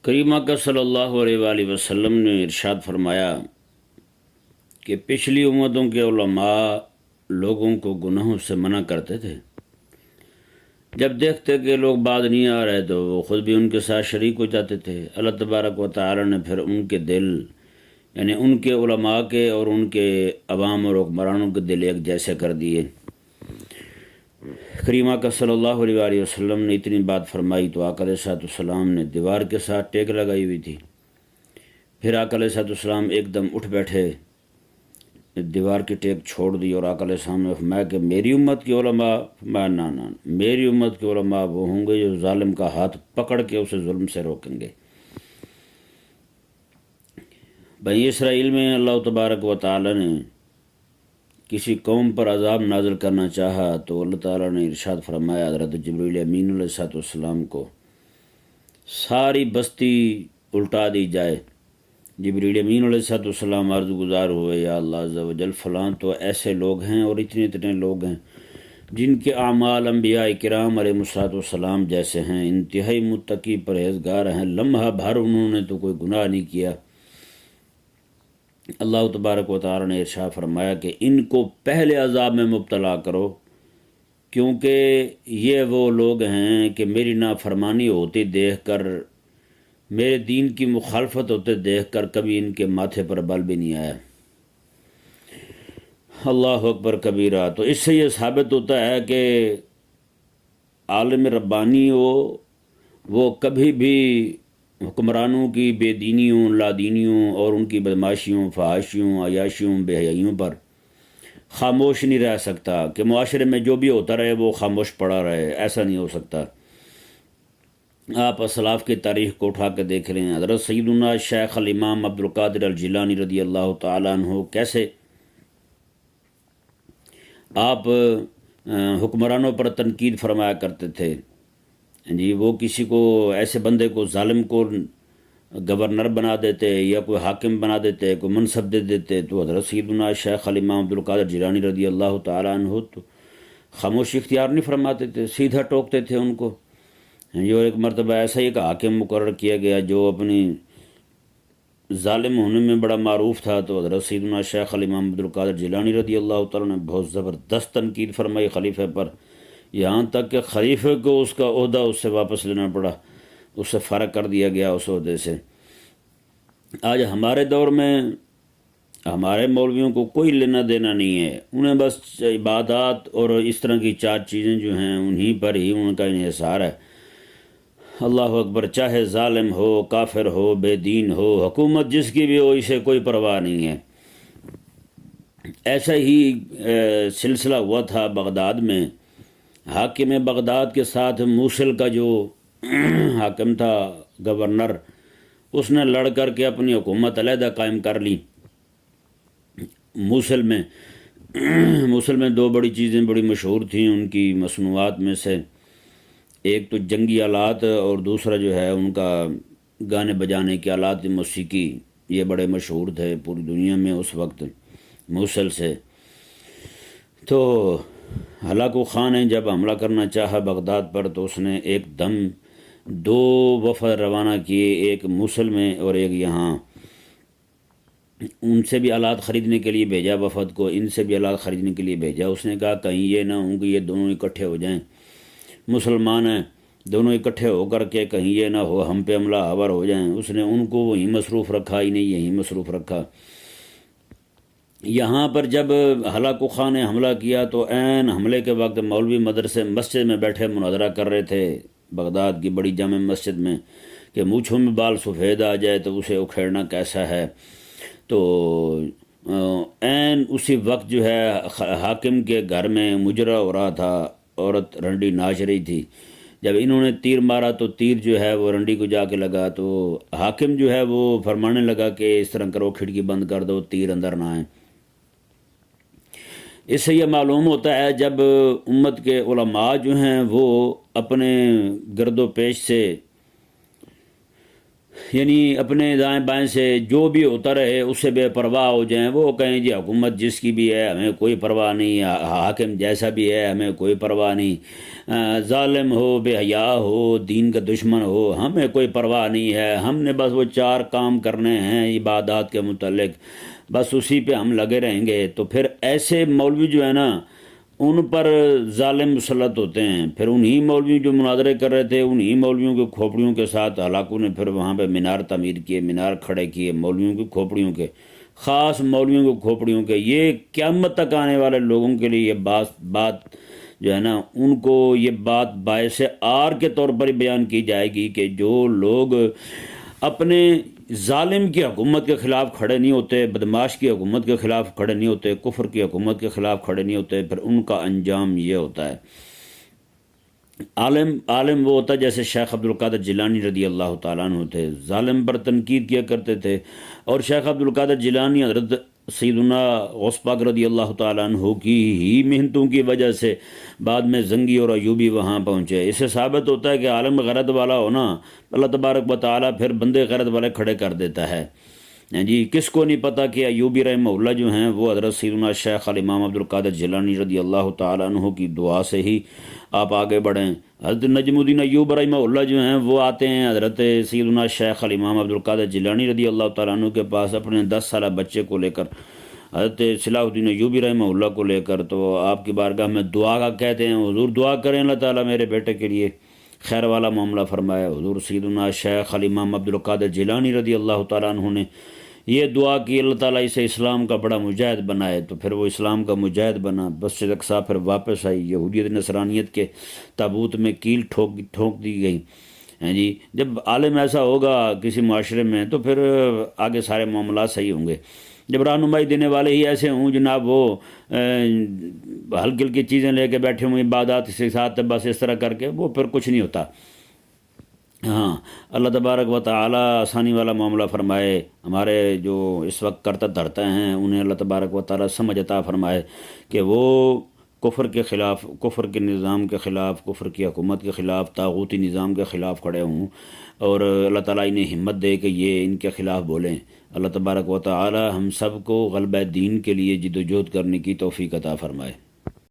کریمہ کا صلی اللہ علیہ وآلہ وسلم نے ارشاد فرمایا کہ پچھلی امتوں کے علماء لوگوں کو گناہوں سے منع کرتے تھے۔ جب دیکھتے کہ لوگ باز نہیں آ رہے تو وہ خود بھی ان کے ساتھ شریک ہو جاتے تھے۔ اللہ تبارک و تعالی نے پھر ان کے دل، یعنی ان کے علماء کے اور ان کے عوام اور حکمرانوں کے دل ایک جیسے کر دیے۔ کریمہ کا صلی اللہ علیہ وآلہ وسلم نے اتنی بات فرمائی تو آقا علیہ السلام نے دیوار کے ساتھ ٹیک لگائی ہوئی تھی۔ پھر آقا علیہ السلام ایک دم اٹھ بیٹھے، دیوار کی ٹیک چھوڑ دی اور آقا علیہ السلام نے فرمایا کہ میری امت کے علماء، نہ میری امت کے علماء وہ ہوں گے جو ظالم کا ہاتھ پکڑ کے اسے ظلم سے روکیں گے۔ بنی اسرائیل میں اللہ تبارک و تعالی نے کسی قوم پر عذاب نازل کرنا چاہا تو اللہ تعالیٰ نے ارشاد فرمایا حضرت جبریل امین علیہ السلام کو ساری بستی الٹا دی جائے۔ جبریل امین علیہ السلام عرض گزار ہوئے، یا اللہ عز و جل، فلاں تو ایسے لوگ ہیں اور اتنے لوگ ہیں جن کے اعمال انبیاء کرام علیہ السلام جیسے ہیں، انتہائی متقی پرہیزگار ہیں، لمحہ بھر انہوں نے تو کوئی گناہ نہیں کیا۔ اللہ تبارک و تعالی نے ارشاد فرمایا کہ ان کو پہلے عذاب میں مبتلا کرو، کیونکہ یہ وہ لوگ ہیں کہ میری نافرمانی ہوتی دیکھ کر، میرے دین کی مخالفت ہوتے دیکھ کر کبھی ان کے ماتھے پر بل بھی نہیں آیا۔ اللہ اکبر کبیرہ۔ تو اس سے یہ ثابت ہوتا ہے کہ عالم ربانی ہو وہ کبھی بھی حکمرانوں کی بے دینیوں، لادینیوں اور ان کی بدماشیوں، فحاشیوں، عیاشیوں، بے حیائیوں پر خاموش نہیں رہ سکتا کہ معاشرے میں جو بھی ہوتا رہے وہ خاموش پڑا رہے، ایسا نہیں ہو سکتا۔ آپ اسلاف کی تاریخ کو اٹھا کے دیکھ رہے ہیں، حضرت سیدنا شیخ الامام عبد القادر الجیلانی رضی اللہ تعالیٰ عنہ کیسے آپ حکمرانوں پر تنقید فرمایا کرتے تھے۔ جی وہ کسی کو، ایسے بندے کو، ظالم کو گورنر بنا دیتے یا کوئی حاکم بنا دیتے، کوئی منصب دے دیتے، تو حضرت سیدنا شیخ الامام عبد القادر جیلانی رضی اللہ تعالیٰ عنہ تو خاموشی اختیار نہیں فرماتے تھے، سیدھا ٹوکتے تھے ان کو۔ جو ایک مرتبہ ایسا ہی ایک حاکم مقرر کیا گیا جو اپنی ظالم ہونے میں بڑا معروف تھا، تو حضرت سیدنا شیخ الامام عبد القادر جیلانی رضی اللہ تعالیٰ نے بہت زبردست تنقید فرمائی خلیفہ پر، یہاں تک کہ خلیفہ کو اس کا عہدہ اس سے واپس لینا پڑا، اس سے فارغ کر دیا گیا اس عہدے سے۔ آج ہمارے دور میں ہمارے مولویوں کو کوئی لینا دینا نہیں ہے، انہیں بس عبادات اور اس طرح کی چار چیزیں جو ہیں انہی پر ہی ان کا انحصار ہے۔ اللہ اکبر، چاہے ظالم ہو، کافر ہو، بے دین ہو، حکومت جس کی بھی ہو، اسے کوئی پرواہ نہیں ہے۔ ایسا ہی سلسلہ ہوا تھا بغداد میں، حاکم بغداد کے ساتھ موصل کا جو حاکم تھا، گورنر، اس نے لڑ کر کے اپنی حکومت علیحدہ قائم کر لی موصل میں۔ موصل میں دو بڑی چیزیں بڑی مشہور تھیں ان کی مصنوعات میں سے، ایک تو جنگی آلات اور دوسرا جو ہے ان کا گانے بجانے کے آلات موسیقی، یہ بڑے مشہور تھے پوری دنیا میں اس وقت موصل سے۔ تو ہلاکو خان نے جب حملہ کرنا چاہا بغداد پر تو اس نے ایک دم دو وفد روانہ کیے، ایک موصل میں اور ایک یہاں، ان سے بھی آلات خریدنے کے لیے بھیجا، وفد کو ان سے بھی آلات خریدنے کے لیے بھیجا۔ اس نے کہا کہیں یہ نہ ہوں کہ یہ دونوں اکٹھے ہو جائیں، مسلمان ہیں دونوں اکٹھے ہو کر کے کہیں یہ نہ ہو ہم پہ حملہ آور ہو جائیں۔ اس نے ان کو وہیں مصروف رکھا، ہی نہیں یہیں مصروف رکھا۔ یہاں پر جب ہلاکو خان نے حملہ کیا تو عین حملے کے وقت مولوی مدرسے مسجد میں بیٹھے مناظرہ کر رہے تھے بغداد کی بڑی جامع مسجد میں کہ مونچھوں میں بال سفید آ جائے تو اسے اکھیڑنا کیسا ہے۔ تو عین اسی وقت جو ہے حاکم کے گھر میں مجرا ہو رہا تھا، عورت رنڈی ناچ رہی تھی۔ جب انہوں نے تیر مارا تو تیر جو ہے وہ رنڈی کو جا کے لگا، تو حاکم جو ہے وہ فرمانے لگا کہ اس طرح کرو، کھڑکی بند کر دو، تیر اندر نہ آئیں۔ اس سے یہ معلوم ہوتا ہے جب امت کے علماء جو ہیں وہ اپنے گرد و پیش سے یعنی اپنے دائیں بائیں سے جو بھی ہوتا رہے اس سے بے پرواہ ہو جائیں، وہ کہیں جی حکومت جس کی بھی ہے ہمیں کوئی پرواہ نہیں، حاکم جیسا بھی ہے ہمیں کوئی پرواہ نہیں، ظالم ہو، بے حیا ہو، دین کا دشمن ہو، ہمیں کوئی پرواہ نہیں ہے، ہم نے بس وہ 4 کام کرنے ہیں عبادات کے متعلق، بس اسی پہ ہم لگے رہیں گے۔ تو پھر ایسے مولوی جو ہے نا ان پر ظالم مسلط ہوتے ہیں، پھر انہی مولویوں جو مناظرے کر رہے تھے انہی مولویوں کے کھوپڑیوں کے ساتھ ہلاکوں نے پھر وہاں پہ مینار تعمیر کیے، مینار کھڑے کیے مولویوں کے کھوپڑیوں کے، خاص مولویوں کے کھوپڑیوں کے۔ یہ قیامت تک آنے والے لوگوں کے لیے یہ بات جو ہے نا ان کو یہ بات باعث آر کے طور پر ہی بیان کی جائے گی کہ جو لوگ اپنے ظالم کی حکومت کے خلاف کھڑے نہیں ہوتے، بدماش کی حکومت کے خلاف کھڑے نہیں ہوتے، کفر کی حکومت کے خلاف کھڑے نہیں ہوتے، پھر ان کا انجام یہ ہوتا ہے۔ عالم وہ ہوتا ہے جیسے شیخ عبد القادر جیلانی رضی اللہ تعالیٰ عنہ تھے، ظالم پر تنقید کیا کرتے تھے، اور شیخ عبد القادر جیلانی حضرت سیدنا غوث پاک رضی اللہ تعالیٰ عنہ کی ہی محنتوں کی وجہ سے بعد میں زنگی اور ایوبی وہاں پہنچے۔ اس سے ثابت ہوتا ہے کہ عالم غیرت والا ہونا اللہ تبارک و تعالیٰ پھر بندے غیرت والے کھڑے کر دیتا ہے۔ جی کس کو نہیں پتہ کہ ایوبی رحمہ اللہ جو ہیں وہ حضرت سیدنا شیخ الامام عبد القادر جیلانی رضی اللہ تعالیٰ عنہ کی دعا سے ہی آپ آگے بڑھیں۔ حضرت نجم الدین ایوب رحمہ اللہ جو ہیں وہ آتے ہیں حضرت سیدنا شیخ الامام عبد القادر جیلانی رضی اللہ تعالیٰ عنہ کے پاس اپنے 10 سالہ بچے کو لے کر، حضرت صلاح الدین ایوبی رحمہ اللہ کو لے کر، تو آپ کی بارگاہ میں دعا کا کہتے ہیں حضور دعا کریں اللہ تعالیٰ میرے بیٹے کے لیے خیر والا معاملہ فرمایا۔ حضور سیدنا شیخ الامام عبد القادر جیلانی رضی اللہ تعالیٰ عنہ نے یہ دعا کی اللہ تعالیٰ اسے اسلام کا بڑا مجاہد بنائے، تو پھر وہ اسلام کا مجاہد بنا۔ مسجد اقصی پھر واپس آئی، یہودیت نصرانیت کے تابوت میں کیل ٹھونک دی گئی۔ جی جب عالم ایسا ہوگا کسی معاشرے میں تو پھر آگے سارے معاملات صحیح ہوں گے۔ جب رہنمائی دینے والے ہی ایسے ہوں جناب وہ ہلکی ہلکی چیزیں لے کے بیٹھے ہوئے عبادات کے ساتھ بس اس طرح کر کے، وہ پھر کچھ نہیں ہوتا۔ ہاں اللہ تبارک و تعالی آسانی والا معاملہ فرمائے، ہمارے جو اس وقت کرتا دھرتا ہیں انہیں اللہ تبارک و تعالی سمجھ عطا فرمائے کہ وہ کفر کے خلاف، کفر کے نظام کے خلاف، کفر کی حکومت کے خلاف، طاغوتی نظام کے خلاف کھڑے ہوں، اور اللہ تعالیٰ انہیں ہمت دے کہ یہ ان کے خلاف بولیں۔ اللہ تبارک و تعالی ہم سب کو غلبہ دین کے لیے جد و جہد کرنے کی توفیق عطا فرمائے۔